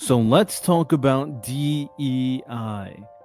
So let's talk about DEI.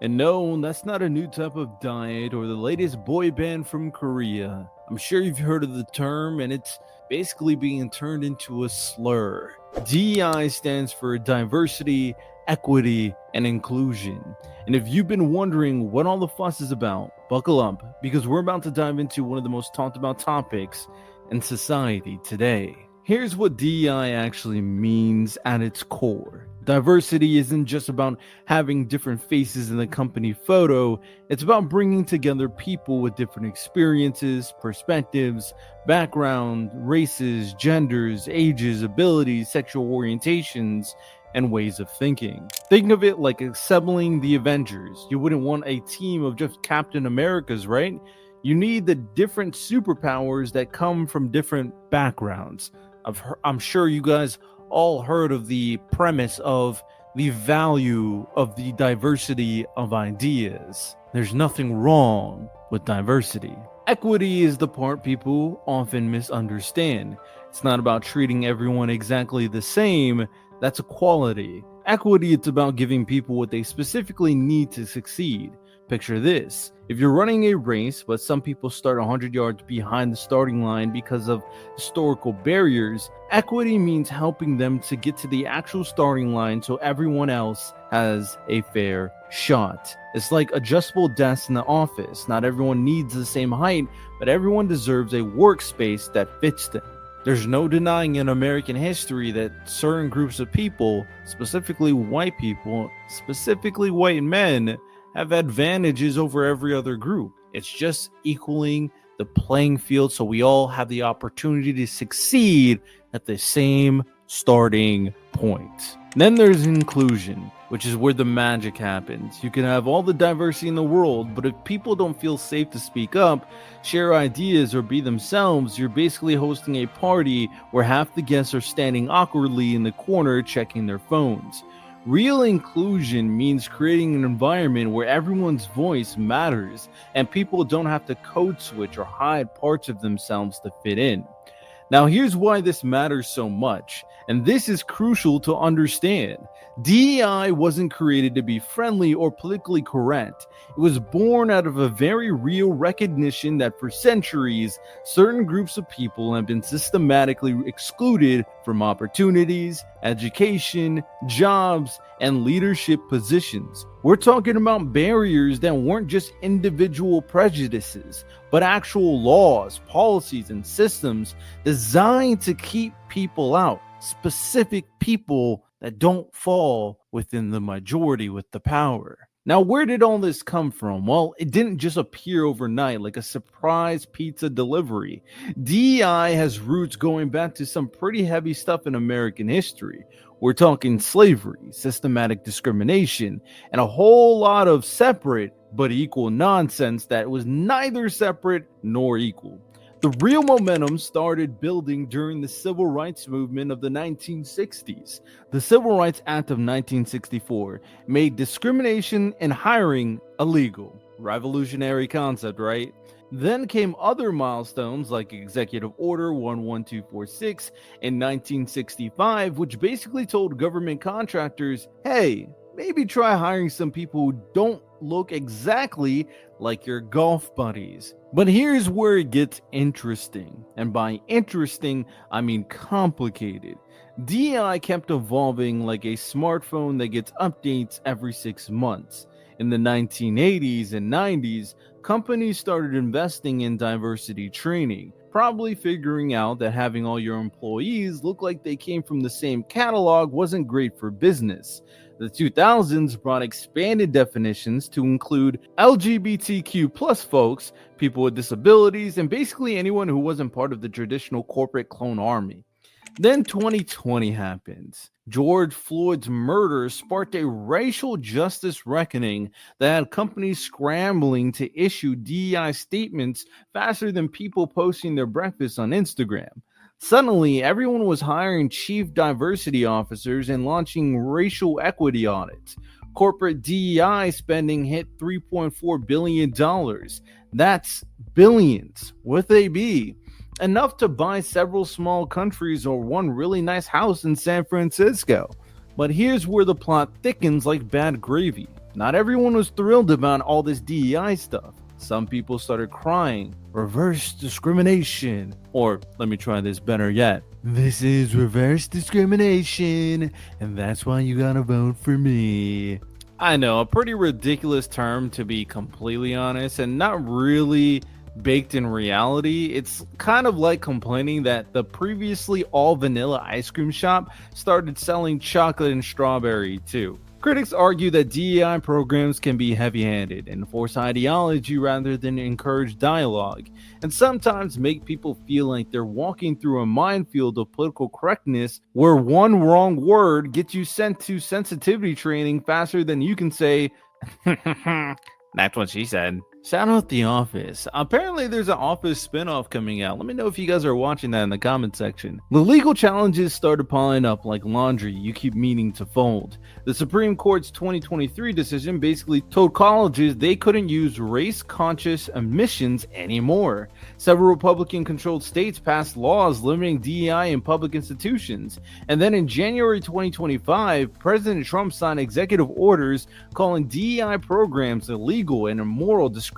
And no, that's not a new type of diet or the latest boy band from Korea. I'm sure you've heard of the term, and it's basically being turned into a slur. DEI stands for diversity, equity, and inclusion. And if you've been wondering what all the fuss is about, buckle up, because we're about to dive into one of the most talked about topics in society today. Here's what DEI actually means at its core. Diversity isn't just about having different faces in the company photo, it's about bringing together people with different experiences, perspectives, background, races, genders, ages, abilities, sexual orientations, and ways of thinking. Think of it like assembling the Avengers. You wouldn't want a team of just Captain Americas, right? You need the different superpowers that come from different backgrounds. I'm sure you guys all heard of the premise of the value of the diversity of ideas. There's nothing wrong with diversity. Equity is the part people often misunderstand. It's not about treating everyone exactly the same. That's equality. Equity, it's about giving people what they specifically need to succeed. Picture this. If you're running a race, but some people start 100 yards behind the starting line because of historical barriers, equity means helping them to get to the actual starting line so everyone else has a fair shot. It's like adjustable desks in the office. Not everyone needs the same height, but everyone deserves a workspace that fits them. There's no denying in American history that certain groups of people, specifically white people, specifically white men, have advantages over every other group. It's just equaling the playing field so we all have the opportunity to succeed at the same starting point. Then there's inclusion, which is where the magic happens. You can have all the diversity in the world, but if people don't feel safe to speak up, share ideas, or be themselves, you're basically hosting a party where half the guests are standing awkwardly in the corner checking their phones. Real inclusion means creating an environment where everyone's voice matters and people don't have to code switch or hide parts of themselves to fit in. Now, here's why this matters so much, and this is crucial to understand. DEI wasn't created to be friendly or politically correct. It was born out of a very real recognition that for centuries, certain groups of people have been systematically excluded from opportunities, education, jobs, and leadership positions. We're talking about barriers that weren't just individual prejudices, but actual laws, policies, and systems designed to keep people out, specific people that don't fall within the majority with the power. Now, where did all this come from? Well, it didn't just appear overnight like a surprise pizza delivery. DEI has roots going back to some pretty heavy stuff in American history. We're talking slavery, systematic discrimination, and a whole lot of separate but equal nonsense that was neither separate nor equal. The real momentum started building during the civil rights movement of the 1960s. The Civil Rights Act of 1964 made discrimination in hiring illegal. Revolutionary concept, right? Then came other milestones like Executive Order 11246 in 1965, which basically told government contractors, hey, maybe try hiring some people who don't look exactly like your golf buddies. But here's where it gets interesting. And by interesting, I mean complicated. DEI kept evolving like a smartphone that gets updates every 6 months. In the 1980s and 90s, companies started investing in diversity training, probably figuring out that having all your employees look like they came from the same catalog wasn't great for business. The 2000s brought expanded definitions to include LGBTQ plus folks, people with disabilities, and basically anyone who wasn't part of the traditional corporate clone army. Then 2020 happens. George Floyd's murder sparked a racial justice reckoning that had companies scrambling to issue DEI statements faster than people posting their breakfast on Instagram. Suddenly, everyone was hiring chief diversity officers and launching racial equity audits. Corporate DEI spending hit $3.4 billion. That's billions with a B. Enough to buy several small countries or one really nice house in San Francisco. But here's where the plot thickens like bad gravy. Not everyone was thrilled about all this DEI stuff. Some people started crying, reverse discrimination, or let me try this better yet. This is reverse discrimination, and that's why you gotta vote for me. I know, a pretty ridiculous term to be completely honest, and not really baked in reality. It's kind of like complaining that the previously all vanilla ice cream shop started selling chocolate and strawberry too. Critics argue that DEI programs can be heavy-handed, enforce ideology rather than encourage dialogue, and sometimes make people feel like they're walking through a minefield of political correctness where one wrong word gets you sent to sensitivity training faster than you can say, that's what she said. Shout out The Office. Apparently there's an Office spinoff coming out. Let me know if you guys are watching that in the comment section. The legal challenges started piling up like laundry you keep meaning to fold. The Supreme Court's 2023 decision basically told colleges they couldn't use race-conscious admissions anymore. Several Republican-controlled states passed laws limiting DEI in public institutions. And then in January 2025, President Trump signed executive orders calling DEI programs illegal and immoral discrimination,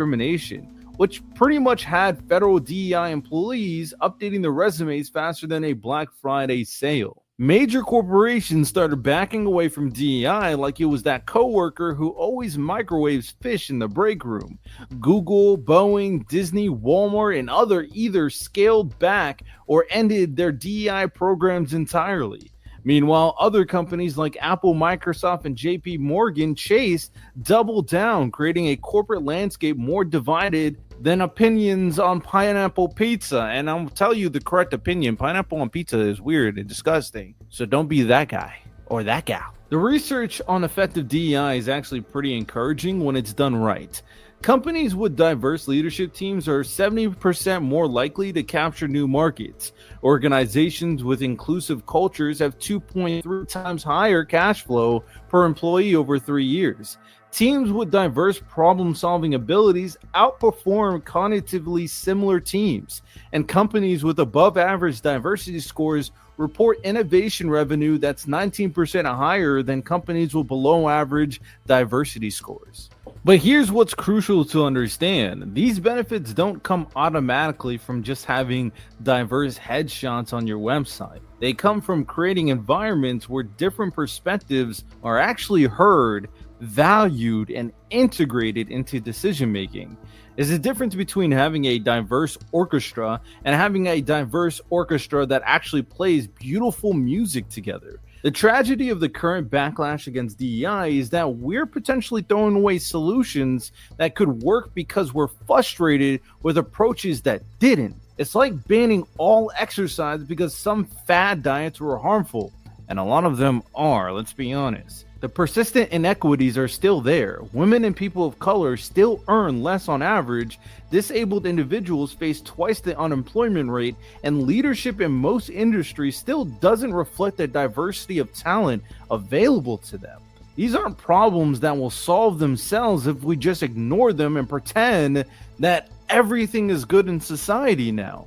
which pretty much had federal DEI employees updating their resumes faster than a Black Friday sale. Major corporations started backing away from DEI like it was that coworker who always microwaves fish in the break room. Google, Boeing, Disney, Walmart, and other either scaled back or ended their DEI programs entirely. Meanwhile, other companies like Apple, Microsoft, and JP Morgan Chase doubled down, creating a corporate landscape more divided than opinions on pineapple pizza. And I'll tell you the correct opinion. Pineapple on pizza is weird and disgusting. So don't be that guy or that gal. The research on effective DEI is actually pretty encouraging when it's done right. Companies with diverse leadership teams are 70% more likely to capture new markets. Organizations with inclusive cultures have 2.3 times higher cash flow per employee over 3 years. Teams with diverse problem-solving abilities outperform cognitively similar teams, and companies with above-average diversity scores report innovation revenue that's 19% higher than companies with below-average diversity scores. But here's what's crucial to understand. These benefits don't come automatically from just having diverse headshots on your website. They come from creating environments where different perspectives are actually heard, valued, and integrated into decision making. There's a difference between having a diverse orchestra and having a diverse orchestra that actually plays beautiful music together. The tragedy of the current backlash against DEI is that we're potentially throwing away solutions that could work because we're frustrated with approaches that didn't. It's like banning all exercise because some fad diets were harmful, and a lot of them are, let's be honest. The persistent inequities are still there. Women and people of color still earn less on average. Disabled individuals face twice the unemployment rate, and leadership in most industries still doesn't reflect the diversity of talent available to them. These aren't problems that will solve themselves if we just ignore them and pretend that everything is good in society now.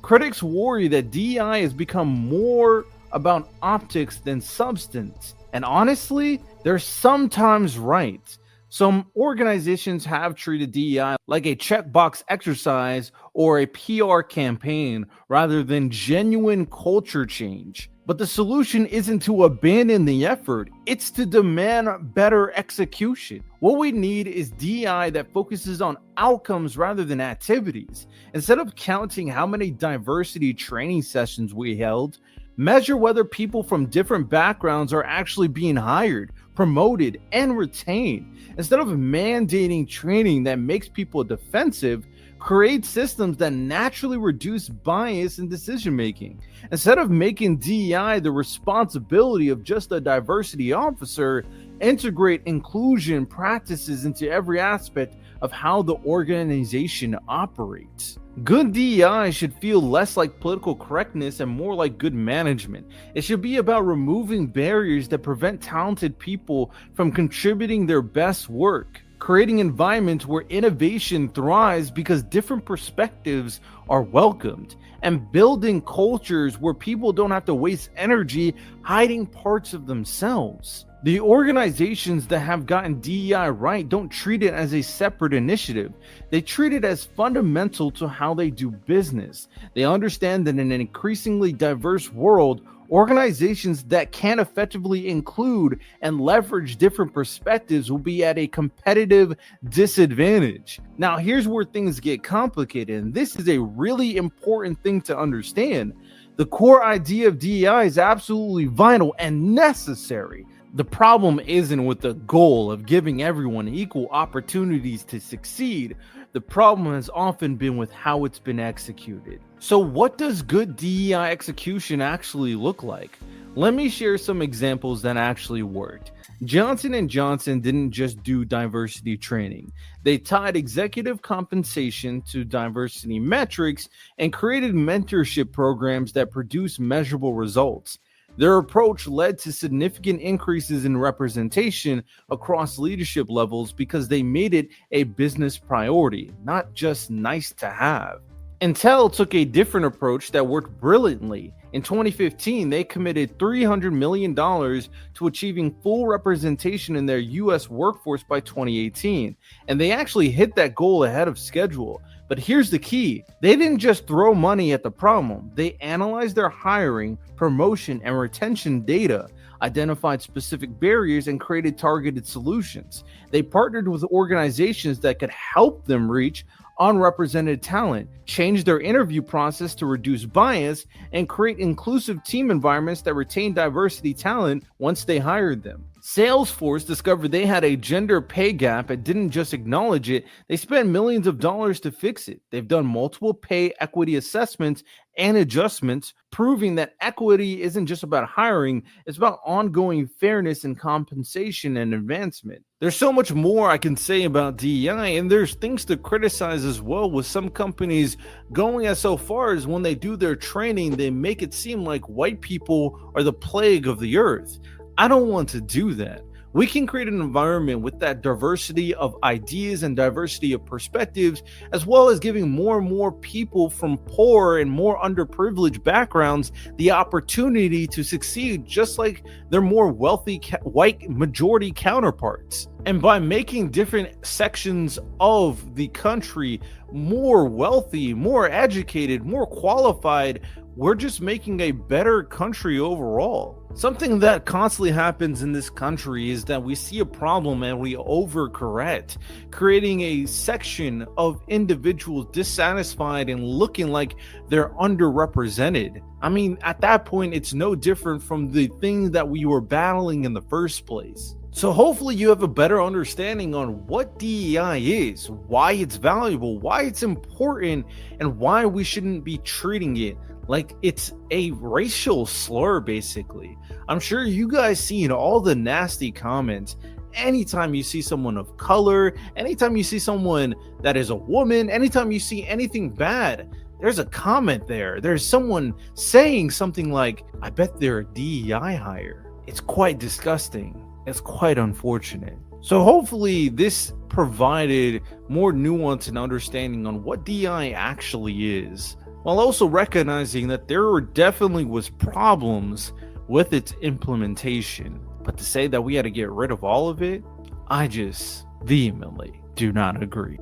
Critics worry that DEI has become more about optics than substance. And honestly, they're sometimes right. Some organizations have treated DEI like a checkbox exercise or a PR campaign rather than genuine culture change. But the solution isn't to abandon the effort, it's to demand better execution. What we need is DEI that focuses on outcomes rather than activities. Instead of counting how many diversity training sessions we held, measure whether people from different backgrounds are actually being hired, promoted, and retained. Instead of mandating training that makes people defensive, create systems that naturally reduce bias in decision making. Instead of making DEI the responsibility of just a diversity officer, integrate inclusion practices into every aspect of how the organization operates. Good DEI should feel less like political correctness and more like good management. It should be about removing barriers that prevent talented people from contributing their best work. creating environments where innovation thrives because different perspectives are welcomed, and building cultures where people don't have to waste energy hiding parts of themselves. The organizations that have gotten DEI right don't treat it as a separate initiative. They treat it as fundamental to how they do business. They understand that in an increasingly diverse world, organizations that can effectively include and leverage different perspectives will be at a competitive disadvantage. Now, here's where things get complicated, and this is a really important thing to understand. The core idea of DEI is absolutely vital and necessary. The problem isn't with the goal of giving everyone equal opportunities to succeed. The problem has often been with how it's been executed. So what does good DEI execution actually look like? Let me share some examples that actually worked. Johnson & Johnson didn't just do diversity training. They tied executive compensation to diversity metrics and created mentorship programs that produce measurable results. Their approach led to significant increases in representation across leadership levels because they made it a business priority, not just nice to have. Intel took a different approach that worked brilliantly. In 2015, they committed $300 million to achieving full representation in their US workforce by 2018, and they actually hit that goal ahead of schedule. But here's the key. They didn't just throw money at the problem. They analyzed their hiring, promotion, and retention data, identified specific barriers, and created targeted solutions. They partnered with organizations that could help them reach unrepresented talent, change their interview process to reduce bias, and create inclusive team environments that retain diversity talent once they hired them. Salesforce discovered they had a gender pay gap and didn't just acknowledge it, they spent millions of dollars to fix it. They've done multiple pay equity assessments and adjustments, proving that equity isn't just about hiring, it's about ongoing fairness in compensation and advancement. There's so much more I can say about DEI, and there's things to criticize as well, with some companies going as so far as when they do their training, they make it seem like white people are the plague of the earth. I don't want to do that. We can create an environment with that diversity of ideas and diversity of perspectives, as well as giving more and more people from poor and more underprivileged backgrounds the opportunity to succeed, just like their more wealthy white majority counterparts. And by making different sections of the country more wealthy, more educated, more qualified, we're just making a better country overall. Something that constantly happens in this country is that we see a problem and we overcorrect, creating a section of individuals dissatisfied and looking like they're underrepresented. I mean, at that point, it's no different from the thing that we were battling in the first place. So hopefully you have a better understanding on what DEI is, why it's valuable, why it's important, and why we shouldn't be treating it like it's a racial slur, basically. I'm sure you guys seen all the nasty comments. Anytime you see someone of color, anytime you see someone that is a woman, anytime you see anything bad, there's a comment there. There's someone saying something like, I bet they're a DEI hire. It's quite disgusting. It's quite unfortunate. So hopefully this provided more nuance and understanding on what DEI actually is, while also recognizing that there definitely was problems with its implementation. But to say that we had to get rid of all of it, I just vehemently do not agree.